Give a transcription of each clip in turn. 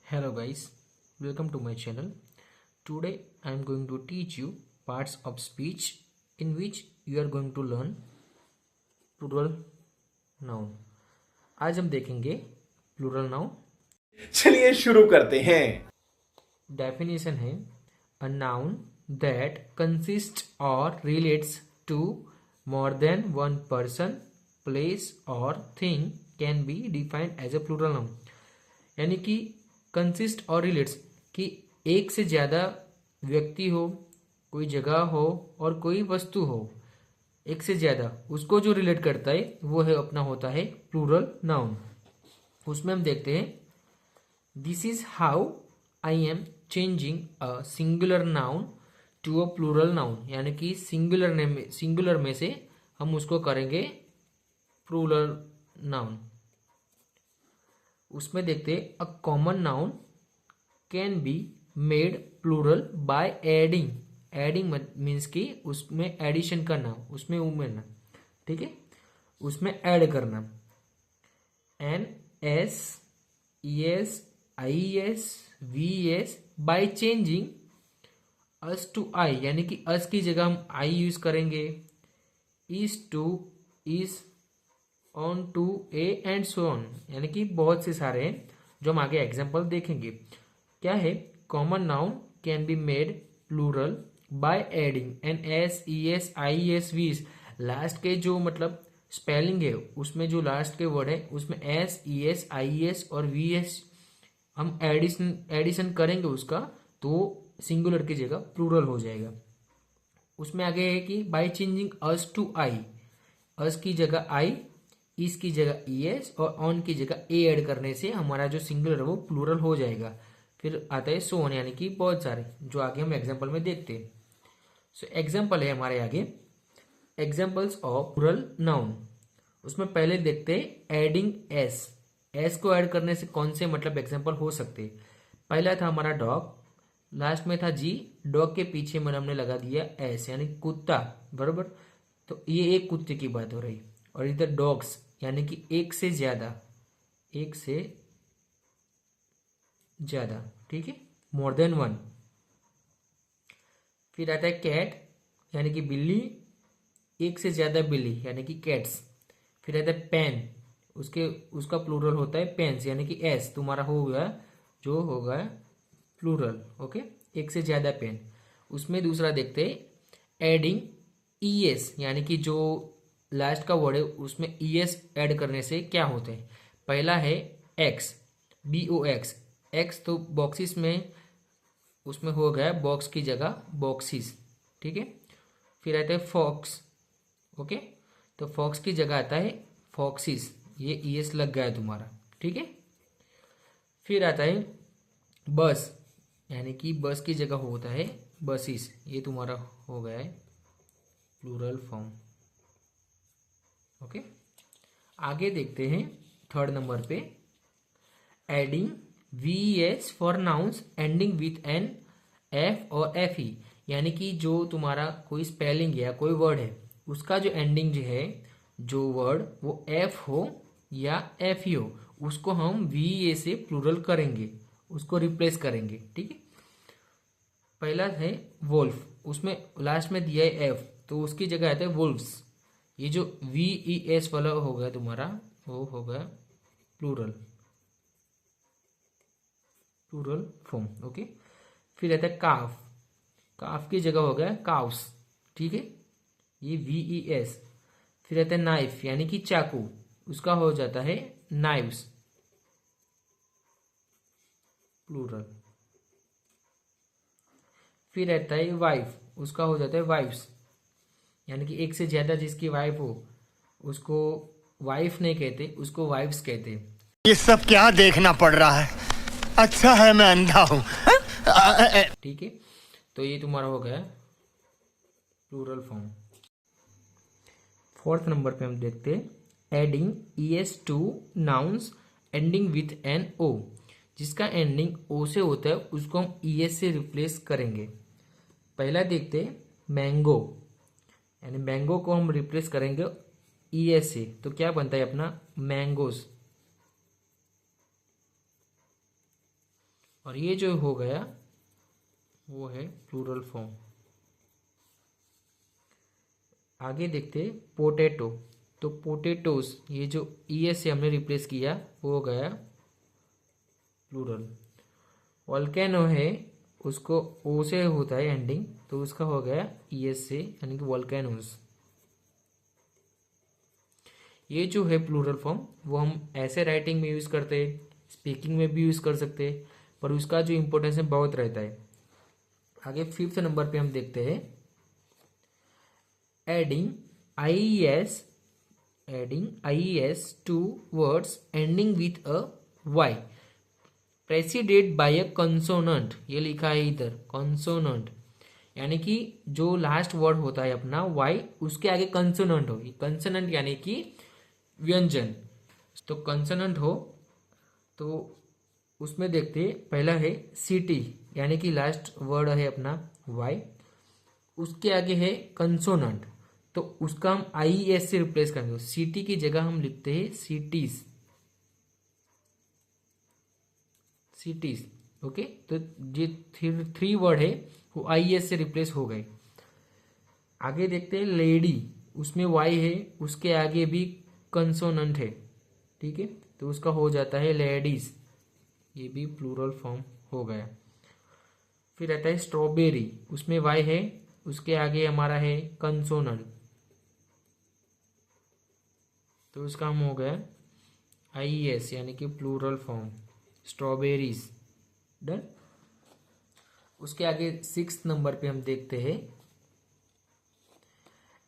Hello guys, welcome to my channel. Today I am going to teach you parts of speech in which you are going to learn plural noun. आज हम देखेंगे plural noun. चलिए शुरू करते हैं। Definition है a noun that consists or relates to more than one person, place or thing can be defined as a plural noun. यानी कि कंसिस्ट और रिलेट्स कि एक से ज़्यादा व्यक्ति हो, कोई जगह हो और कोई वस्तु हो, एक से ज़्यादा उसको जो रिलेट करता है वो है अपना होता है प्लूरल नाउन। उसमें हम देखते हैं this is how I am changing a singular noun to a plural noun, यानी कि सिंगुलर में से हम उसको करेंगे प्लूरल नाउन। उसमें देखते a common noun can be made plural by adding. Adding means कि उसमें एडिशन करना, उसमें उमेरना, ठीक है, उसमें ऐड करना। N S E S I S V S by changing us to I, यानी कि अस की जगह हम आई यूज करेंगे, is to is, on to A and so on, यानी कि बहुत से सारे हैं जो हम आगे एग्जाम्पल देखेंगे। क्या है? Common noun can be made plural by adding N S E S I S V S. Last के जो मतलब स्पेलिंग है उसमें जो लास्ट के वर्ड है उसमें S E S I S और वी एस हम एडिशन करेंगे उसका, तो सिंगुलर की जगह प्लूरल हो जाएगा। उसमें आगे है कि bye changing us to I, us की जगह आई, इस की जगह ई एस और ऑन की जगह ए ऐड करने से हमारा जो सिंगुलर है वो प्लूरल हो जाएगा। फिर आता है सो ऑन, यानी कि बहुत सारे जो आगे हम एग्जाम्पल में देखते हैं। सो एग्जाम्पल है हमारे आगे एग्जाम्पल्स ऑफ प्लूरल नाउन। उसमें पहले देखते हैं एडिंग एस। एस को ऐड करने से कौन से मतलब एग्जाम्पल हो सकते हैं। पहला था हमारा डॉग, लास्ट में था जी, डॉग के पीछे में हमने लगा दिया एस यानी कुत्ता, बरोबर। तो ये एक कुत्ते की बात हो रही, और इधर डॉग्स यानी कि एक से ज्यादा, एक से ज्यादा, ठीक है, मोर देन वन। फिर आता है कैट यानी कि बिल्ली, एक से ज्यादा बिल्ली यानी कि कैट्स। फिर आता है पेन, उसका प्लूरल होता है पेन्स, यानी कि एस तुम्हारा हो गया जो होगा प्लूरल, ओके, एक से ज्यादा पेन। उसमें दूसरा देखते हैं एडिंग ई एस, यानी कि जो लास्ट का वर्ड है उसमें ई एस ऐड करने से क्या होते हैं। पहला है X, B O X, X तो बॉक्सिस में उसमें हो गया बॉक्स की जगह बॉक्सिस, ठीक है। फिर आता है फॉक्स, ओके, तो फॉक्स की जगह आता है फॉक्सिस, ये ई एस लग गया है तुम्हारा, ठीक है। फिर आता है बस, यानी कि बस की जगह होता है बसिस, ये तुम्हारा हो गया है प्लूरल फॉर्म, ओके। आगे देखते हैं थर्ड नंबर पे adding V S for nouns ending with N F और एफ ई, यानी कि जो तुम्हारा कोई स्पेलिंग या कोई वर्ड है उसका जो एंडिंग जो है, जो वर्ड वो एफ हो या एफ ई हो, उसको हम वी ए से प्लूरल करेंगे, उसको रिप्लेस करेंगे, ठीक है। पहला है वोल्फ, उसमें लास्ट में दिया है एफ तो उसकी जगह आता है वुल्फ्स। ये जो वी ई एस वाला हो गया तुम्हारा वो हो गया प्लूरल, प्लूरल फॉर्म, ओके। फिर आता है काफ, काफ की जगह हो गया काउस, ठीक है, ये वी ई एस। फिर आता है नाइफ यानी कि चाकू, उसका हो जाता है नाइव्स, प्लूरल। फिर आता है वाइफ, उसका हो जाता है वाइफ्स, यानी कि एक से ज्यादा जिसकी वाइफ हो उसको वाइफ नहीं कहते, उसको वाइफ्स कहते हैं। ये सब क्या देखना पड़ रहा है। अच्छा है मैं अंधा हूं। ठीक है, तो ये तुम्हारा हो गया प्लूरल फॉर्म। फोर्थ नंबर पे हम देखते हैं adding E S to nouns ending with an O, जिसका एंडिंग ओ से होता है उसको हम ई एस से रिप्लेस करेंगे। पहला देखते हैं मैंगो, यानी मैंगो को हम रिप्लेस करेंगे ई एस से, तो क्या बनता है अपना मैंगोस। और ये जो हो गया वो है प्लूरल फॉर्म। आगे देखते हैं पोटैटो। तो पोटैटोस, ये जो ईएस से हमने रिप्लेस किया वो हो गया प्लूरल। वोल्केनो है, उसको ओ से होता है एंडिंग, तो उसका हो गया ईएस से, यानी कि वोल्केनोस। ये जो है प्लूरल फॉर्म वो हम ऐसे राइटिंग में यूज़ करते हैं, स्पीकिंग में भी यूज़ कर सकते हैं, पर उसका जो इम्पोर्टेंस है बहुत रहता है। आगे 5th नंबर पे हम देखते हैं adding IES to words ending with a Y preceded by a consonant. ये लिखा है इधर कंसोनेंट, यानी कि जो लास्ट वर्ड होता है अपना वाई, उसके आगे कंसोनेंट हो। कंसोनेंट यानी कि व्यंजन। तो कंसोनेंट हो तो उसमें देखते हैं, पहला है सिटी, यानी कि लास्ट वर्ड है अपना वाई, उसके आगे है कंसोनेंट, तो उसका हम IES से रिप्लेस करेंगे। सिटी की जगह हम लिखते हैं सिटीज, सिटीज। ओके, तो ये 3 वर्ड है वो IES से रिप्लेस हो गए। आगे देखते हैं लेडी, उसमें वाई है, उसके आगे भी कंसोनेंट है, ठीक है, तो उसका हो जाता है लेडीज, ये भी प्लूरल फॉर्म हो गया। फिर आता है स्ट्रॉबेरी, उसमें वाई है, उसके आगे हमारा है कंसोनेंट, तो उसका हम हो गया IES, यानी कि प्लूरल फॉर्म स्ट्रॉबेरीज। डन। उसके आगे 6th नंबर पे हम देखते हैं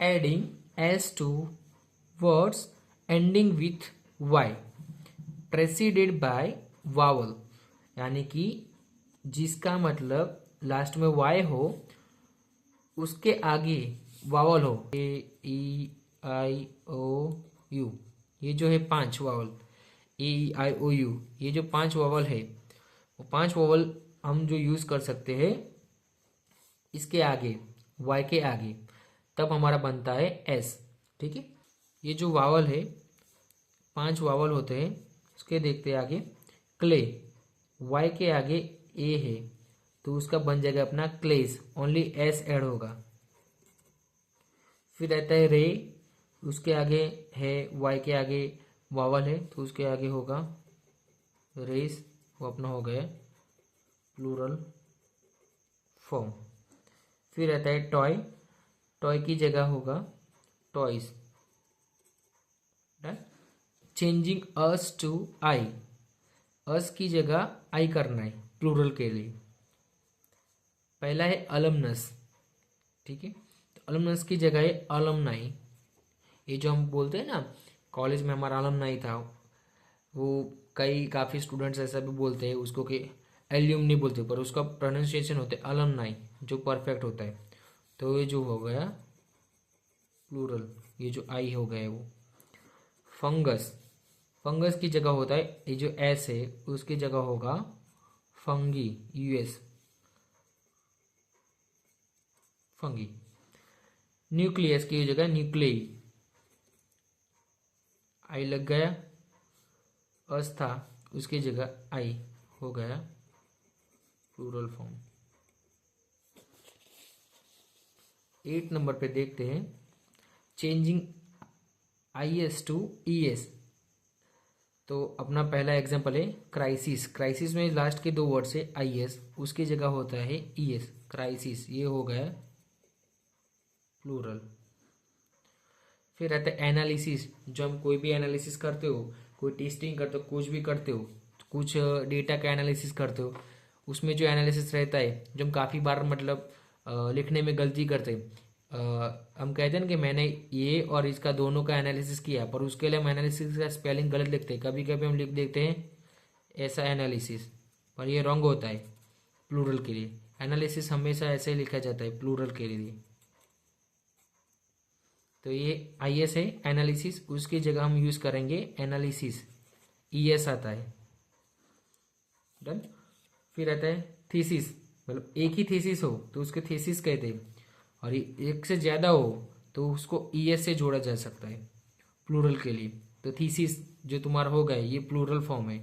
adding S to words ending with Y preceded by vowel, यानी कि जिसका मतलब लास्ट में वाई हो, उसके आगे वावल हो, AEIOU, ये जो है 5 वावल, AEIOU, ये जो 5 वावल है, वो 5 वावल हम जो यूज कर सकते हैं इसके आगे, वाई के आगे, तब हमारा बनता है एस। ठीक है, ये जो वावल है 5 वावल होते हैं, उसके देखते हैं आगे क्ले, वाई के आगे ए है, तो उसका बन जाएगा अपना क्लेस, ओनली एस ऐड होगा। फिर रहता है रे, उसके आगे है, वाई के आगे वावल है, तो उसके आगे होगा रेस, वो अपना हो गया प्लूरल फॉर्म। फिर रहता है टॉय, टॉय की जगह होगा toys. Done. Changing us to I, us की जगह आई करना है प्लूरल के लिए। पहला है अलमनस, ठीक है, तो अलमनस की जगह है अलमनाई। ये जो हम बोलते हैं ना, कॉलेज में हमारा अलमनाई था, वो काफ़ी स्टूडेंट्स ऐसा भी बोलते हैं उसको कि एल्यूमनी बोलते, पर उसका प्रोनाउंसिएशन होता है अलमनाई, जो परफेक्ट होता है। तो ये जो हो गया प्लूरल, ये जो आई हो गया वो। फंगस, फंगस की जगह होता है, ये जो एस है उसकी जगह होगा फंगी, US फंगी। न्यूक्लियस की जगह न्यूक्लियई, आई लग गया, अस था उसकी जगह आई हो गया प्लूरल फॉर्म। 8 नंबर पे देखते हैं चेंजिंग IS टू ES। तो अपना पहला एग्जांपल है क्राइसिस, क्राइसिस में लास्ट के 2 वर्ड से IS, उसकी जगह होता है ES, क्राइसिस, ये हो गया प्लूरल। फिर रहता है एनालिसिस, जो हम कोई भी एनालिसिस करते हो, कोई टेस्टिंग करते हो, कुछ भी करते हो, कुछ डेटा का एनालिसिस करते हो, उसमें जो एनालिसिस रहता है, जो हम काफ़ी बार मतलब लिखने में गलती करते हैं, हम कहते हैं ना कि मैंने ये और इसका दोनों का एनालिसिस किया, पर उसके लिए हम एनालिसिस का स्पेलिंग गलत लिखते हैं। कभी कभी हम लिख देते हैं ऐसा एनालिसिस, पर ये रॉन्ग होता है प्लूरल के लिए। एनालिसिस हमेशा ऐसे ही लिखा जाता है प्लूरल के लिए। तो ये IS है एनालिसिस, उसकी जगह हम यूज करेंगे एनालिसिस, ES आता है। डन। फिर आता है थीसिस, मतलब एक ही थीसिस हो तो उसके थीसिस कहते हैं, और एक से ज़्यादा हो तो उसको ES से जोड़ा जा सकता है प्लूरल के लिए। तो थीसिस जो तुम्हारा हो गया ये प्लूरल फॉर्म है।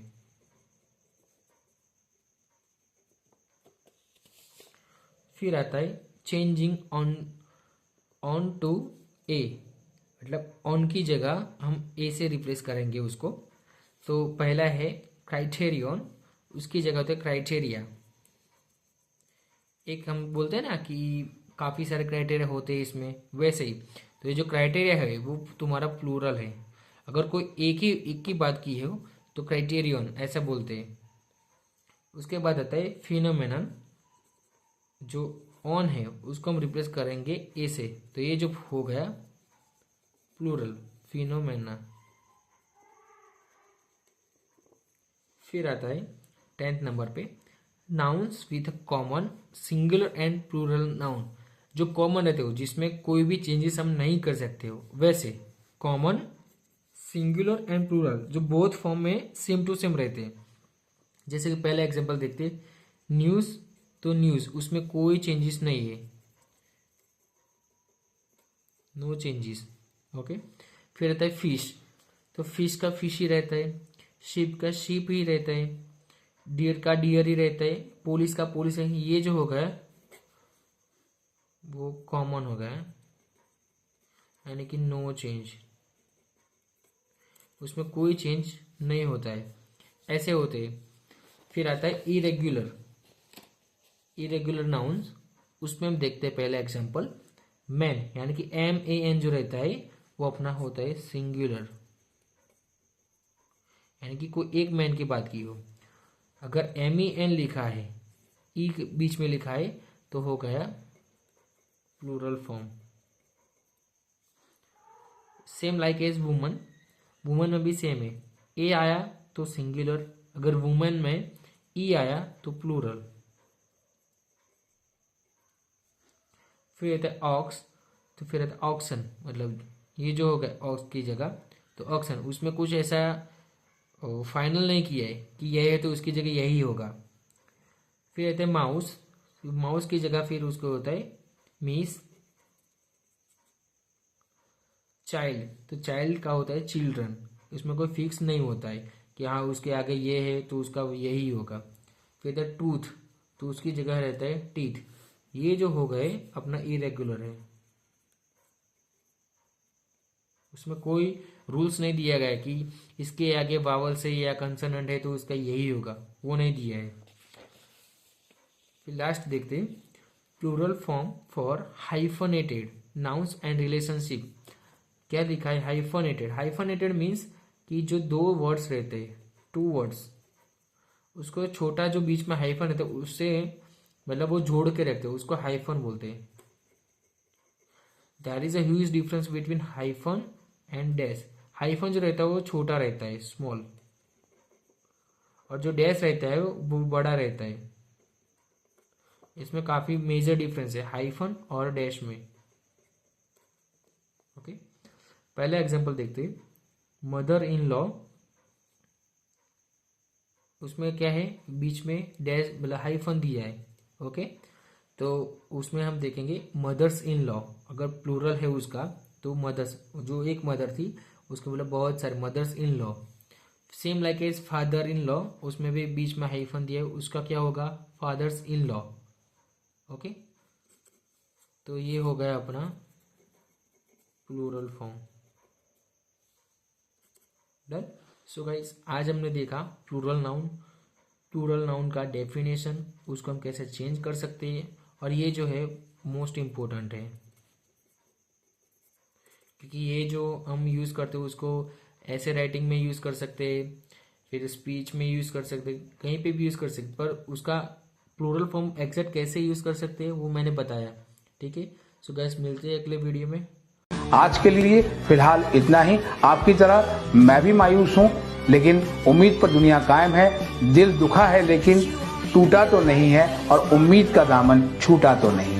फिर आता है चेंजिंग ऑन टू ए, मतलब ऑन की जगह हम ए से रिप्लेस करेंगे उसको। तो पहला है क्राइटेरियन, उसकी जगह होता है क्राइटेरिया। एक हम बोलते हैं ना कि काफ़ी सारे क्राइटेरिया होते हैं इसमें, वैसे ही तो ये जो क्राइटेरिया है वो तुम्हारा प्लूरल है। अगर कोई एक की बात की हो तो क्राइटेरियन ऐसा बोलते हैं। उसके बाद आता है फिनोमेनन, जो ऑन है उसको हम रिप्लेस करेंगे ए से, तो ये जो हो गया प्लूरल फिनोमेना। फिर आता है 10th नंबर पे nouns with common singular and plural noun, जो कॉमन रहते हो जिसमें कोई भी चेंजेस हम नहीं कर सकते हो, वैसे कॉमन सिंगुलर एंड प्लूरल जो बोथ फॉर्म में सेम टू सेम रहते हैं। जैसे कि पहला एग्जांपल देखते हैं, न्यूज़, तो न्यूज़ उसमें कोई चेंजेस नहीं है, नो चेंजेस। ओके। फिर आता है फिश, तो फिश का फिश ही रहता है, शिप का शिप ही रहता है, डियर का डियर ही रहता है, पुलिस का पुलिस है। ये जो हो गया वो कॉमन हो गया, यानी कि नो चेंज, उसमें कोई चेंज नहीं होता है, ऐसे होते हैं। फिर आता है इरेग्युलर, इरेग्युलर नाउन्स, उसमें हम देखते हैं पहला एग्जांपल मैन, यानी कि MAN जो रहता है वो अपना होता है सिंगुलर, यानी कि कोई एक मैन की बात की हो। अगर MEN लिखा है, ई के बीच में लिखा है, तो हो गया plural form. Same like as woman, woman में भी सेम है, ए आया तो सिंगुलर, अगर वुमन में ई आया तो प्लूरल। फिर आता है ऑक्स, तो फिर आता है ऑक्सन, मतलब ये जो हो गया ऑक्स की जगह, तो ऑक्सन, उसमें कुछ ऐसा फाइनल नहीं किया है कि यह है तो उसकी जगह यही होगा। फिर आता है माउस, माउस की जगह फिर उसको होता है मिस। चाइल्ड, तो चाइल्ड का होता है चिल्ड्रन, इसमें कोई फिक्स नहीं होता है कि हाँ उसके आगे ये है तो उसका यही होगा। फिर आता है टूथ, तो उसकी जगह रहता है टीथ। ये जो हो गए अपना इरेगुलर है, उसमें कोई रूल्स नहीं दिया गया कि इसके आगे वावल से या कंसोनेंट है तो उसका यही होगा, वो नहीं दिया है। फिर लास्ट देखते हैं plural form for hyphenated nouns and relationship. क्या लिखा है हाइफनेटेड, हाइफनेटेड मीन्स कि जो दो वर्ड्स रहते हैं, टू वर्ड्स, उसको छोटा जो बीच में हाइफन रहता है उससे मतलब वो जोड़ के रखते हैं, उसको हाइफन बोलते हैं। There is a huge difference between hyphen and dash. Hyphen जो रहता है वो छोटा रहता है, स्मॉल, और जो डैश रहता है वो बड़ा रहता है। इसमें काफी मेजर डिफरेंस है हाइफन और डैश में। ओके, पहला एग्जांपल देखते हैं, मदर इन लॉ, उसमें क्या है बीच में डैश मतलब हाइफन दिया है। ओके, तो उसमें हम देखेंगे मदर्स इन लॉ, अगर प्लूरल है उसका तो मदर्स, जो एक मदर थी उसके मतलब बहुत सारे mothers in law. Same like as father in law, उसमें भी बीच में हाइफन दिया है, उसका क्या होगा फादर्स इन लॉ। ओके, तो ये हो गया अपना plural form. Done. So guys, आज हमने देखा प्लूरल नाउन का डेफिनेशन, उसको हम कैसे चेंज कर सकते हैं, और ये जो है मोस्ट इम्पोर्टेंट है क्योंकि ये जो हम यूज़ करते हैं उसको ऐसे राइटिंग में यूज़ कर सकते हैं, फिर स्पीच में यूज़ कर सकते हैं, कहीं पे भी यूज़ कर सकते, पर उसका प्लूरल फॉर्म एग्जैक्ट कैसे यूज़ कर सकते हैं वो मैंने बताया। ठीक है, सो गाइस मिलते हैं अगले वीडियो में। आज के लिए फिलहाल इतना ही। आपकी तरह मैं भी मायूस हूँ, लेकिन उम्मीद पर दुनिया कायम है। दिल दुखा है लेकिन टूटा तो नहीं है, और उम्मीद का दामन छूटा तो नहीं।